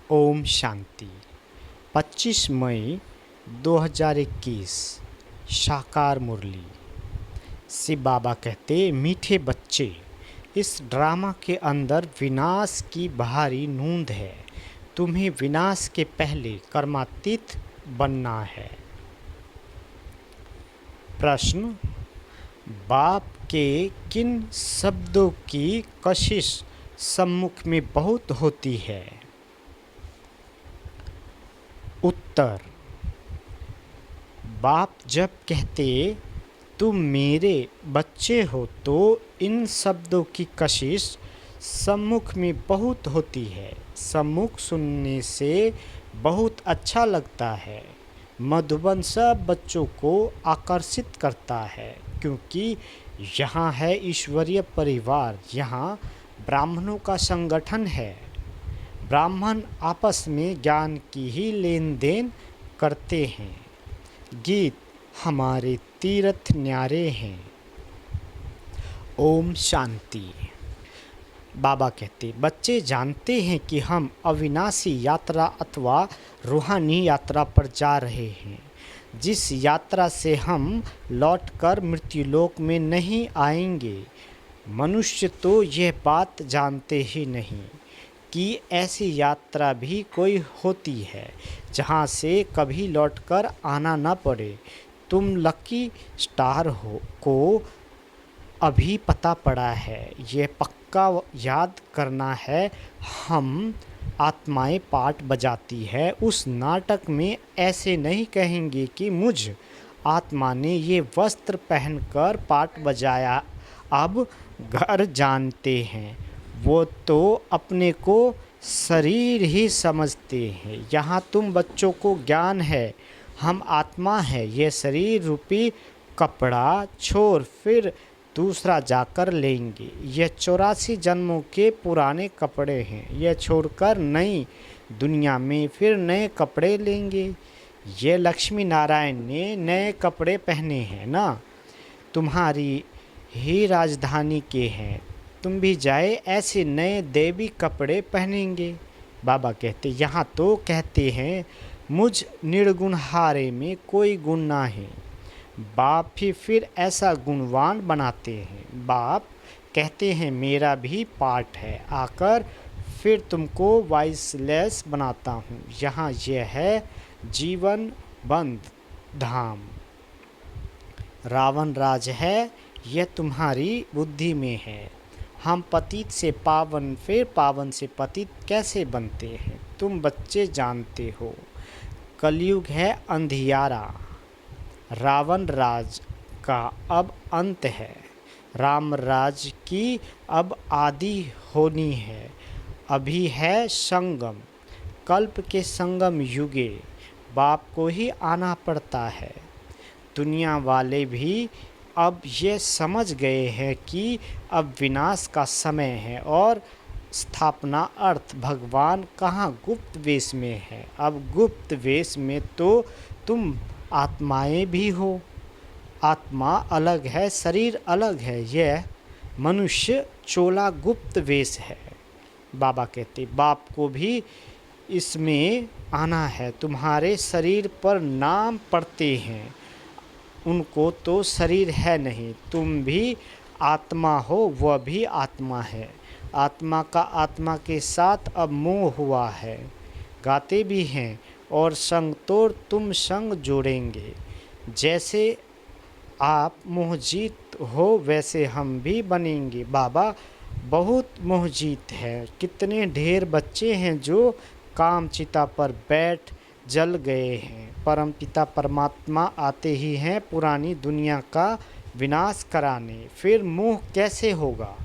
ओम शांति। 25 मई 2021 साकार मुरली। शिव बाबा कहते, मीठे बच्चे, इस ड्रामा के अंदर विनाश की भारी नूंद है। तुम्हें विनाश के पहले कर्मातीत बनना है। प्रश्न: बाप के किन शब्दों की कशिश सम्मुख में बहुत होती है? उत्तर: बाप जब कहते तुम मेरे बच्चे हो तो इन शब्दों की कशिश सम्मुख में बहुत होती है। सम्मुख सुनने से बहुत अच्छा लगता है। मधुबन सब बच्चों को आकर्षित करता है, क्योंकि यहाँ है ईश्वरीय परिवार, यहाँ ब्राह्मणों का संगठन है। ब्राह्मण आपस में ज्ञान की ही लेन देन करते हैं। गीत हमारे तीर्थ न्यारे हैं। ओम शांति। बाबा कहते, बच्चे जानते हैं कि हम अविनाशी यात्रा अथवा रूहानी यात्रा पर जा रहे हैं, जिस यात्रा से हम लौटकर मृत्युलोक में नहीं आएंगे। मनुष्य तो यह बात जानते ही नहीं कि ऐसी यात्रा भी कोई होती है जहाँ से कभी लौटकर आना न पड़े। तुम लकी स्टार हो को अभी पता पड़ा है, ये पक्का याद करना है। हम आत्माएं पाठ बजाती है, उस नाटक में ऐसे नहीं कहेंगे कि मुझ आत्मा ने ये वस्त्र पहनकर पाठ बजाया, अब घर जानते हैं। वो तो अपने को शरीर ही समझते हैं। यहाँ तुम बच्चों को ज्ञान है, हम आत्मा है। ये शरीर रूपी कपड़ा छोड़ फिर दूसरा जाकर लेंगे। ये 84 जन्मों के पुराने कपड़े हैं, ये छोड़कर नई दुनिया में फिर नए कपड़े लेंगे। ये लक्ष्मी नारायण ने नए कपड़े पहने हैं ना, तुम्हारी ही राजधानी के हैं। तुम भी जाए ऐसे नए देवी कपड़े पहनेंगे। बाबा कहते, यहाँ तो कहते हैं मुझ निर्गुण हारे में कोई गुण ना है। बाप ही फिर ऐसा गुणवान बनाते हैं। बाप कहते हैं मेरा भी पाठ है, आकर फिर तुमको वाइसलेस बनाता हूँ। यहाँ यह है जीवन बंद धाम। रावण राज है, यह तुम्हारी बुद्धि में है। हम पतित से पावन फिर पावन से पतित कैसे बनते हैं, तुम बच्चे जानते हो। कलयुग है अंधियारा, रावण राज का अब अंत है। राम राज की अब आदि होनी है। अभी है संगम, कल्प के संगम युगे बाप को ही आना पड़ता है। दुनिया वाले भी अब ये समझ गए हैं कि अब विनाश का समय है और स्थापना अर्थ भगवान कहाँ गुप्त वेश में है। अब गुप्त वेश में तो तुम आत्माएं भी हो। आत्मा अलग है, शरीर अलग है। यह मनुष्य चोला गुप्त वेश है। बाबा कहते, बाप को भी इसमें आना है। तुम्हारे शरीर पर नाम पड़ते हैं, उनको तो शरीर है नहीं। तुम भी आत्मा हो, वह भी आत्मा है। आत्मा का आत्मा के साथ अब मोह हुआ है। गाते भी हैं और संग तोड़ तुम संग जोड़ेंगे। जैसे आप मोहजीत हो वैसे हम भी बनेंगे। बाबा बहुत मोहजीत है। कितने ढेर बच्चे हैं जो काम चिता पर बैठ जल गए हैं। परमपिता परमात्मा आते ही हैं पुरानी दुनिया का विनाश कराने। फिर मोह कैसे होगा?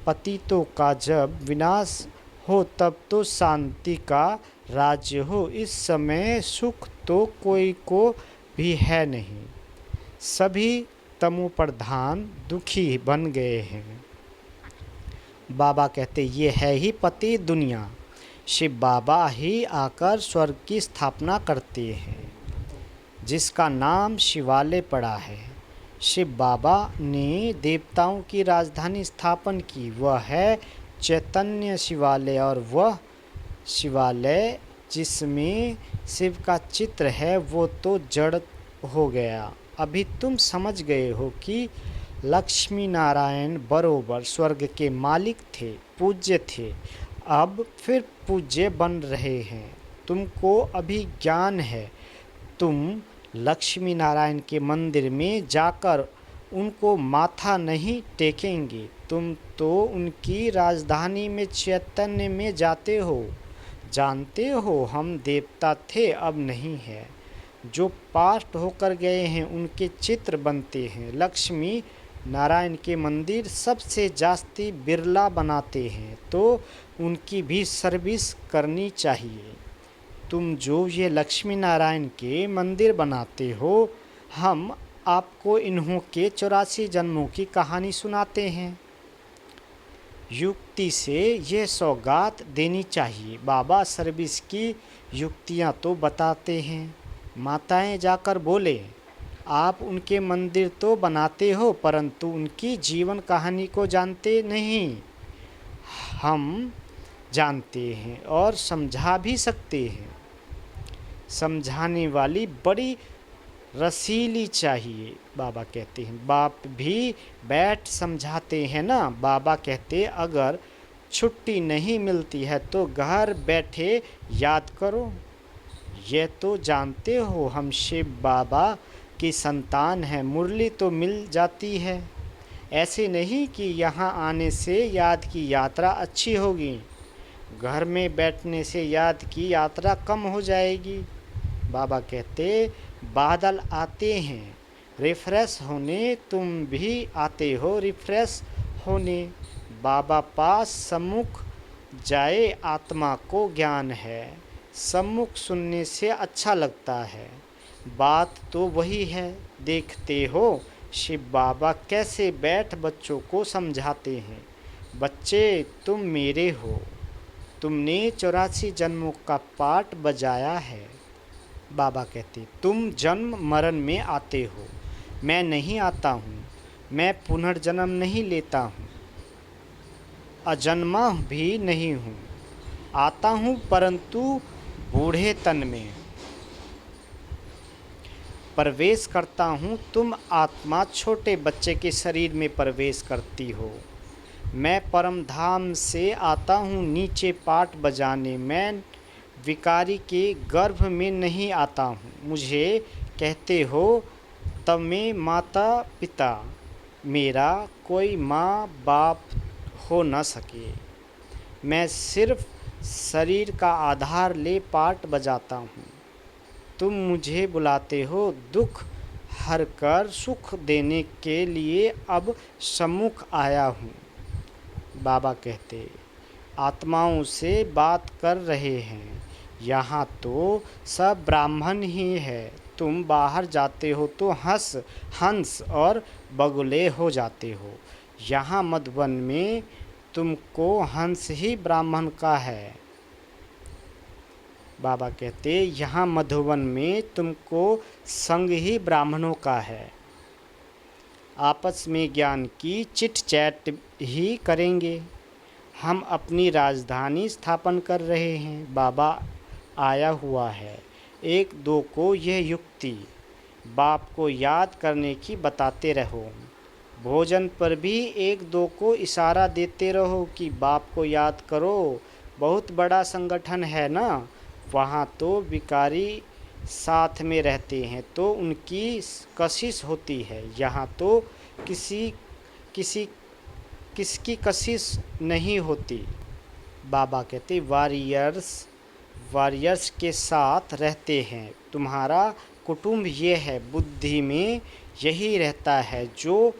पतितों का जब विनाश हो तब तो शांति का राज्य हो। इस समय सुख तो कोई को भी है नहीं। सभी तमो प्रधान दुखी बन गए हैं। बाबा कहते, ये है ही पति दुनिया। शिव बाबा ही आकर स्वर्ग की स्थापना करते हैं, जिसका नाम शिवालय पड़ा है। शिव बाबा ने देवताओं की राजधानी स्थापन की, वह है चैतन्य शिवालय। और वह शिवालय जिसमें शिव का चित्र है वो तो जड़ हो गया। अभी तुम समझ गए हो कि लक्ष्मी नारायण बरोबर स्वर्ग के मालिक थे, पूज्य थे, अब फिर पूज्य बन रहे हैं। तुमको अभी ज्ञान है। तुम लक्ष्मी नारायण के मंदिर में जाकर उनको माथा नहीं टेकेंगे, तुम तो उनकी राजधानी में चैतन्य में जाते हो। जानते हो हम देवता थे, अब नहीं है। जो पास्ट होकर गए हैं उनके चित्र बनते हैं। लक्ष्मी नारायण के मंदिर सबसे जास्ती बिरला बनाते हैं, तो उनकी भी सर्विस करनी चाहिए। तुम जो ये लक्ष्मी नारायण के मंदिर बनाते हो, हम आपको इन्हों के 84 जन्मों की कहानी सुनाते हैं। युक्ति से ये सौगात देनी चाहिए। बाबा सर्विस की युक्तियाँ तो बताते हैं। माताएं जाकर बोले, आप उनके मंदिर तो बनाते हो परंतु उनकी जीवन कहानी को जानते नहीं। हम जानते हैं और समझा भी सकते हैं। समझाने वाली बड़ी रसीली चाहिए, बाबा कहते हैं। बाप भी बैठ समझाते हैं ना। बाबा कहते अगर छुट्टी नहीं मिलती है तो घर बैठे याद करो। ये तो जानते हो हम शिव बाबा की संतान हैं, मुरली तो मिल जाती है। ऐसे नहीं कि यहाँ आने से याद की यात्रा अच्छी होगी, घर में बैठने से याद की यात्रा कम हो जाएगी। बाबा कहते बादल आते हैं रिफ्रेश होने, तुम भी आते हो रिफ्रेश होने। बाबा पास सम्मुख जाए आत्मा को ज्ञान है, सम्मुख सुनने से अच्छा लगता है। बात तो वही है। देखते हो शिव बाबा कैसे बैठ बच्चों को समझाते हैं। बच्चे तुम मेरे हो, तुमने 84 जन्मों का पाठ बजाया है। बाबा कहते तुम जन्म मरण में आते हो, मैं नहीं आता हूँ। मैं पुनर्जन्म नहीं लेता हूँ, अजन्मा भी नहीं हूँ। आता हूँ परंतु बूढ़े तन में प्रवेश करता हूँ। तुम आत्मा छोटे बच्चे के शरीर में प्रवेश करती हो। मैं परम धाम से आता हूँ नीचे पाठ बजाने। मैं विकारी के गर्भ में नहीं आता हूँ। मुझे कहते हो तब मैं माता पिता, मेरा कोई माँ बाप हो न सके। मैं सिर्फ शरीर का आधार ले पाठ बजाता हूँ। तुम मुझे बुलाते हो दुख हर कर सुख देने के लिए, अब सम्मुख आया हूँ। बाबा कहते आत्माओं से बात कर रहे हैं। यहाँ तो सब ब्राह्मण ही है। तुम बाहर जाते हो तो हंस और बगुले हो जाते हो। यहाँ मधुबन में तुमको हंस ही ब्राह्मण का है। बाबा कहते यहाँ मधुबन में तुमको संग ही ब्राह्मणों का है। आपस में ज्ञान की चिट चैट ही करेंगे। हम अपनी राजधानी स्थापन कर रहे हैं। बाबा आया हुआ है। एक दो को यह युक्ति बाप को याद करने की बताते रहो। भोजन पर भी एक दो को इशारा देते रहो कि बाप को याद करो। बहुत बड़ा संगठन है ना, वहाँ तो भिखारी साथ में रहते हैं तो उनकी कशिश होती है। यहाँ तो किसी किसकी कशिश नहीं होती। बाबा कहते वॉरियर्स के साथ रहते हैं। तुम्हारा कुटुंब ये है। बुद्धि में यही रहता है। जो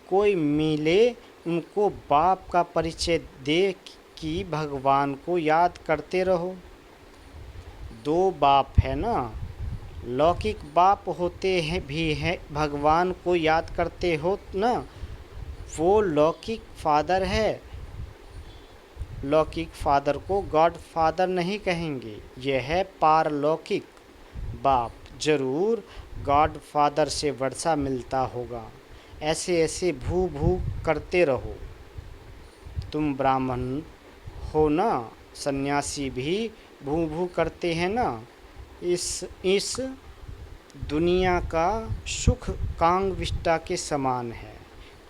कोई मिले उनको बाप का परिचय दे कि भगवान को याद करते रहो। दो बाप है ना, लौकिक बाप होते हैं भी हैं, भगवान को याद करते हो ना, वो लौकिक फादर है। लौकिक फादर को गॉड फादर नहीं कहेंगे। यह है पारलौकिक बाप। जरूर गॉड फादर से वर्षा मिलता होगा। ऐसे ऐसे भू भू करते रहो। तुम ब्राह्मण हो ना, सन्यासी भी भू भू करते हैं ना। इस दुनिया का सुख कांग विष्टा के समान है।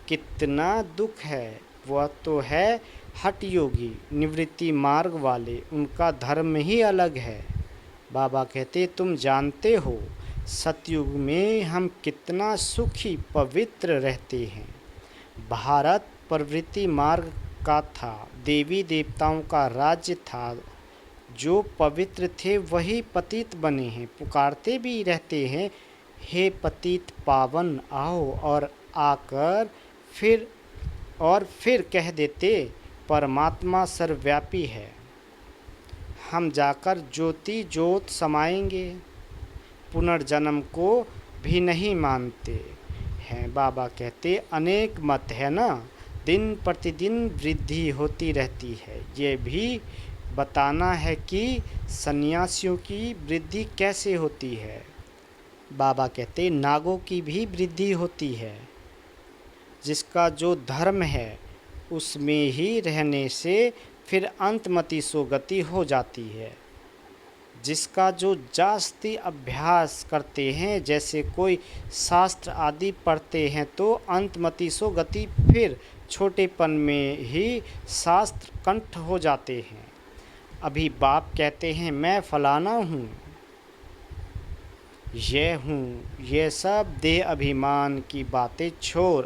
कितना दुख है, वह तो है हठ योगी, निवृत्ति मार्ग वाले, उनका धर्म ही अलग है। बाबा कहते तुम जानते हो सतयुग में हम कितना सुखी पवित्र रहते हैं। भारत प्रवृत्ति मार्ग का था, देवी देवताओं का राज्य था। जो पवित्र थे वही पतित बने हैं, पुकारते भी रहते हैं, हे पतित पावन आओ, और आकर फिर कह देते परमात्मा सर्वव्यापी है। हम जाकर ज्योति ज्योत समाएंगे, पुनर्जन्म को भी नहीं मानते हैं। बाबा कहते अनेक मत है ना, दिन प्रतिदिन वृद्धि होती रहती है। ये भी बताना है कि सन्यासियों की वृद्धि कैसे होती है। बाबा कहते नागों की भी वृद्धि होती है। जिसका जो धर्म है उसमें ही रहने से फिर अंतमति सोगति हो जाती है। जिसका जो जास्ती अभ्यास करते हैं, जैसे कोई शास्त्र आदि पढ़ते हैं, तो अंतमति सोगति फिर छोटेपन में ही शास्त्र कंठ हो जाते हैं। अभी बाप कहते हैं मैं फलाना हूँ, ये हूँ, ये सब देह अभिमान की बातें छोड़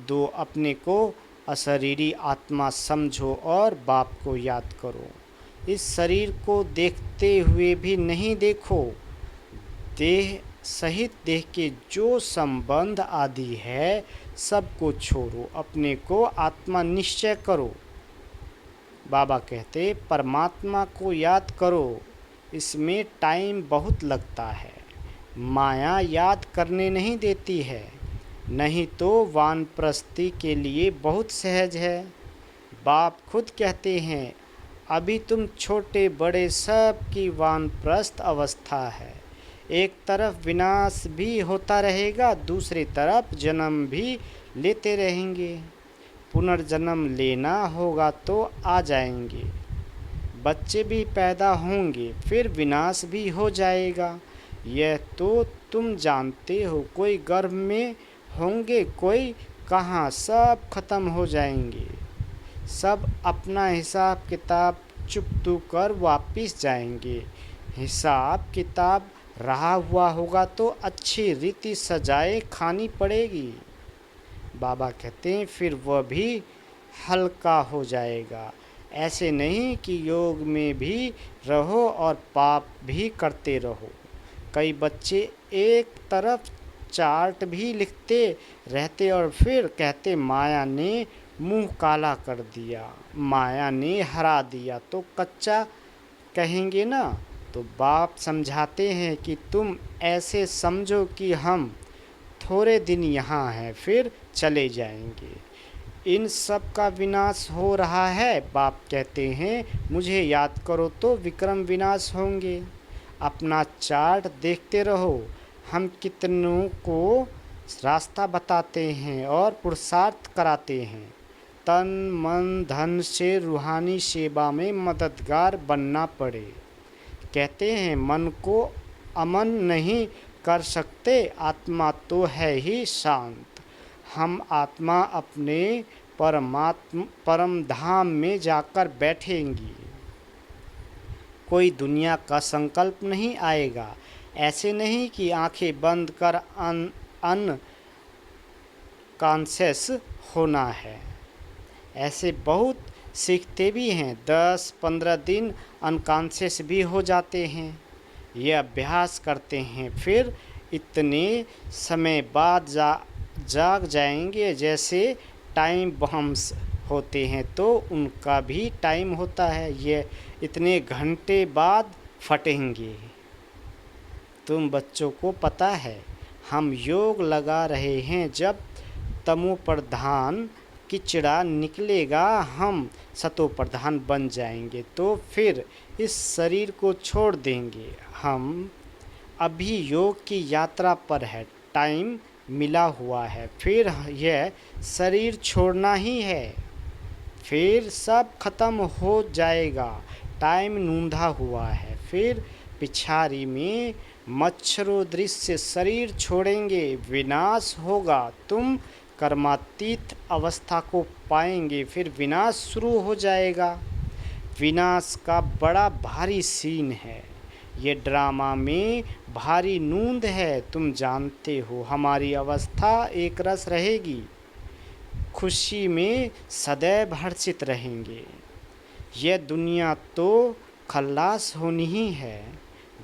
दो, अपने को अशरीरी आत्मा समझो और बाप को याद करो। इस शरीर को देखते हुए भी नहीं देखो, देह सहित देह के जो संबंध आदि है सबको छोड़ो, अपने को आत्मा निश्चय करो। बाबा कहते परमात्मा को याद करो, इसमें टाइम बहुत लगता है, माया याद करने नहीं देती है। नहीं तो वानप्रस्थी के लिए बहुत सहज है। बाप खुद कहते हैं अभी तुम छोटे बड़े सब की वानप्रस्थ अवस्था है। एक तरफ विनाश भी होता रहेगा, दूसरी तरफ जन्म भी लेते रहेंगे। पुनर्जन्म लेना होगा तो आ जाएंगे, बच्चे भी पैदा होंगे, फिर विनाश भी हो जाएगा। यह तो तुम जानते हो, कोई गर्भ में होंगे, कोई कहाँ, सब खत्म हो जाएंगे। सब अपना हिसाब किताब चुकतू कर वापिस जाएंगे। हिसाब किताब रहा हुआ होगा तो अच्छी रीति सजाए खानी पड़ेगी। बाबा कहते हैं फिर वह भी हल्का हो जाएगा। ऐसे नहीं कि योग में भी रहो और पाप भी करते रहो। कई बच्चे एक तरफ चार्ट भी लिखते रहते और फिर कहते माया ने मुंह काला कर दिया, माया ने हरा दिया, तो कच्चा कहेंगे ना। तो बाप समझाते हैं कि तुम ऐसे समझो कि हम थोड़े दिन यहाँ हैं, फिर चले जाएंगे। इन सब का विनाश हो रहा है। बाप कहते हैं मुझे याद करो तो विक्रम विनाश होंगे। अपना चार्ट देखते रहो, हम कितनों को रास्ता बताते हैं और पुरुषार्थ कराते हैं। तन मन धन से रूहानी सेवा में मददगार बनना पड़े। कहते हैं मन को अमन नहीं कर सकते, आत्मा तो है ही शांत। हम आत्मा अपने परम धाम में जाकर बैठेंगी। कोई दुनिया का संकल्प नहीं आएगा। ऐसे नहीं कि आंखें बंद कर अनकॉन्शियस होना है। ऐसे बहुत सीखते भी हैं, 10-15 दिन अनकॉन्शियस भी हो जाते हैं। ये अभ्यास करते हैं, फिर इतने समय बाद जाग जाएंगे। जैसे टाइम बम्स होते हैं तो उनका भी टाइम होता है, ये इतने घंटे बाद फटेंगे। तुम बच्चों को पता है हम योग लगा रहे हैं, जब तमो प्रधान किचड़ा निकलेगा हम सतो प्रधान बन जाएंगे, तो फिर इस शरीर को छोड़ देंगे। हम अभी योग की यात्रा पर है, टाइम मिला हुआ है, फिर यह शरीर छोड़ना ही है, फिर सब खत्म हो जाएगा। टाइम नूंधा हुआ है। फिर पिछाड़ी में मच्छरों दृश्य शरीर छोड़ेंगे, विनाश होगा, तुम कर्मातीत अवस्था को पाएंगे, फिर विनाश शुरू हो जाएगा। विनाश का बड़ा भारी सीन है, ये ड्रामा में भारी नूंद है। तुम जानते हो हमारी अवस्था एक रस रहेगी, खुशी में सदैव हर्षित रहेंगे। यह दुनिया तो खल्लास होनी ही है।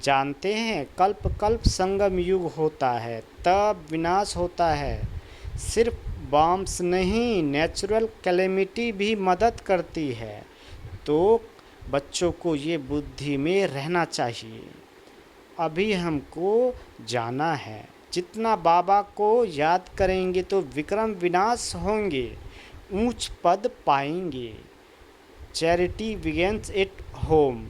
जानते हैं कल्प कल्प संगम युग होता है, तब विनाश होता है। सिर्फ बॉम्ब्स नहीं, नेचुरल कैलेमिटी भी मदद करती है। तो बच्चों को ये बुद्धि में रहना चाहिए। अभी हमको जाना है, जितना बाबा को याद करेंगे तो विक्रम विनाश होंगे, ऊंच पद पाएंगे। Charity begins at home.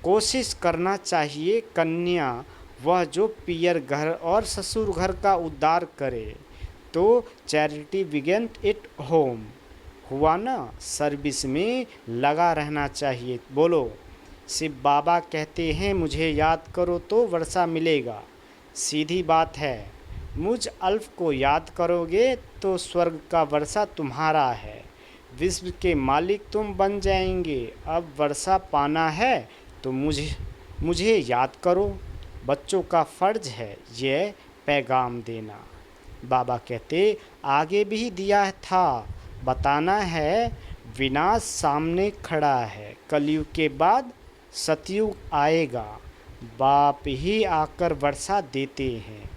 कोशिश करना चाहिए कन्या वह जो पियर घर और ससुर घर का उद्धार करे। तो चैरिटी बिगिंस एट होम हुआ ना, सर्विस में लगा रहना चाहिए। बोलो, शिव बाबा कहते हैं मुझे याद करो तो वर्षा मिलेगा। सीधी बात है, मुझ अल्फ को याद करोगे तो स्वर्ग का वर्षा तुम्हारा है, विश्व के मालिक तुम बन जाएंगे। अब वर्षा पाना है तो मुझे याद करो। बच्चों का फ़र्ज है यह पैगाम देना। बाबा कहते आगे भी दिया था, बताना है विनाश सामने खड़ा है, कलयुग के बाद सतयुग आएगा, बाप ही आकर वर्षा देते हैं।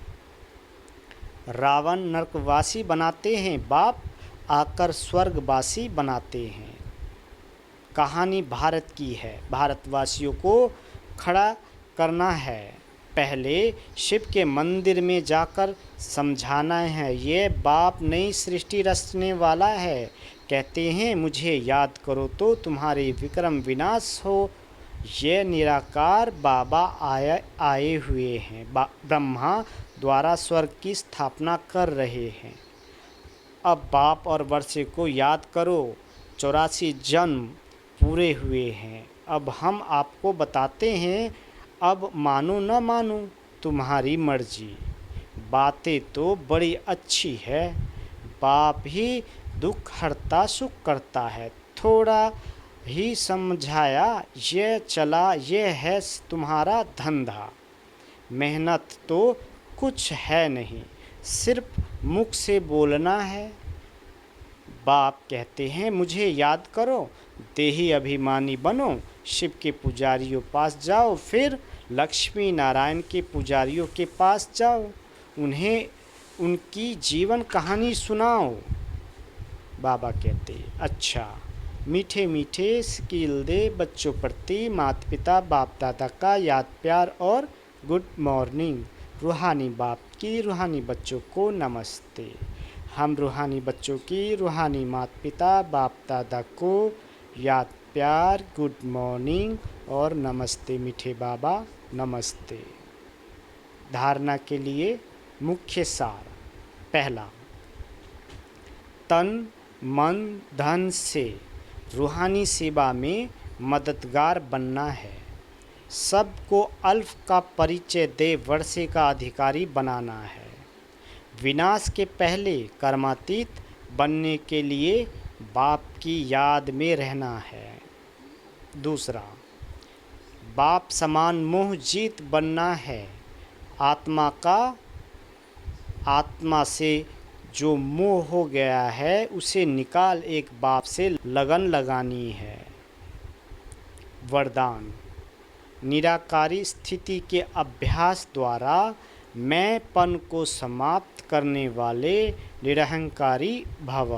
रावण नरकवासी बनाते हैं, बाप आकर स्वर्गवासी बनाते हैं। कहानी भारत की है, भारतवासियों को खड़ा करना है। पहले शिव के मंदिर में जाकर समझाना है, ये बाप नई सृष्टि रचने वाला है। कहते हैं मुझे याद करो तो तुम्हारे विक्रम विनाश हो। ये निराकार बाबा आए हुए हैं, ब्रह्मा द्वारा स्वर्ग की स्थापना कर रहे हैं। अब बाप और वर्षे को याद करो, 84 जन्म पूरे हुए हैं। अब हम आपको बताते हैं, अब मानो न मानो तुम्हारी मर्जी। बातें तो बड़ी अच्छी है, बाप ही दुख हरता सुख करता है। थोड़ा ही समझाया, ये चला, ये है तुम्हारा धंधा। मेहनत तो कुछ है नहीं, सिर्फ मुख से बोलना है। बाप कहते हैं मुझे याद करो, देही अभिमानी बनो, शिव के पुजारियों पास जाओ, फिर लक्ष्मी नारायण के पुजारियों के पास जाओ, उन्हें उनकी जीवन कहानी सुनाओ। बाबा कहते अच्छा, मीठे मीठे स्किल दे बच्चों प्रति माता पिता बाप दादा का याद प्यार और गुड मॉर्निंग। रूहानी बाप की रूहानी बच्चों को नमस्ते। हम रूहानी बच्चों की रूहानी माता पिता बाप दादा को याद प्यार, गुड मॉर्निंग और नमस्ते मीठे बाबा, नमस्ते। धारणा के लिए मुख्य सार। पहला, तन मन धन से रूहानी सेवा में मददगार बनना है। सबको अल्फ का परिचय दे वर्षे का अधिकारी बनाना है। विनाश के पहले कर्मातीत बनने के लिए बाप की याद में रहना है। दूसरा, बाप समान मोह जीत बनना है। आत्मा से जो मोह हो गया है उसे निकाल एक बाप से लगन लगानी है। वरदान, निराकारी स्थिति के अभ्यास द्वारा मैंपन को समाप्त करने वाले निरहंकारी भव।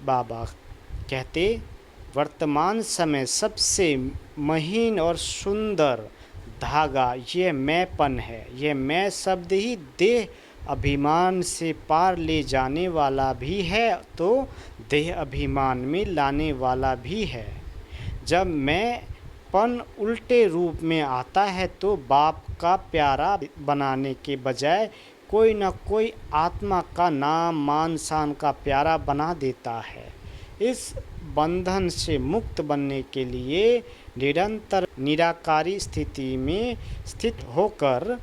बाबा कहते वर्तमान समय सबसे महीन और सुंदर धागा ये मैंपन है। ये मैं शब्द ही देह अभिमान से पार ले जाने वाला भी है तो देह अभिमान में लाने वाला भी है। जब मैंपन उल्टे रूप में आता है तो बाप का प्यारा बनाने के बजाय कोई न कोई आत्मा का नाम मान शान का प्यारा बना देता है। इस बंधन से मुक्त बनने के लिए निरंतर निराकारी स्थिति में स्थित होकर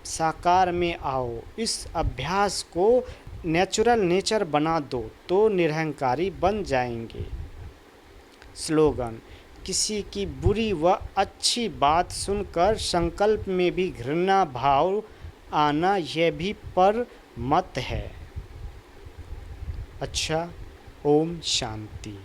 साकार में आओ। इस अभ्यास को नेचुरल नेचर बना दो तो निरहंकारी बन जाएंगे। स्लोगन: किसी की बुरी व अच्छी बात सुनकर संकल्प में भी घृणा भाव आना यह भी पर मत है। अच्छा, ओम शांति।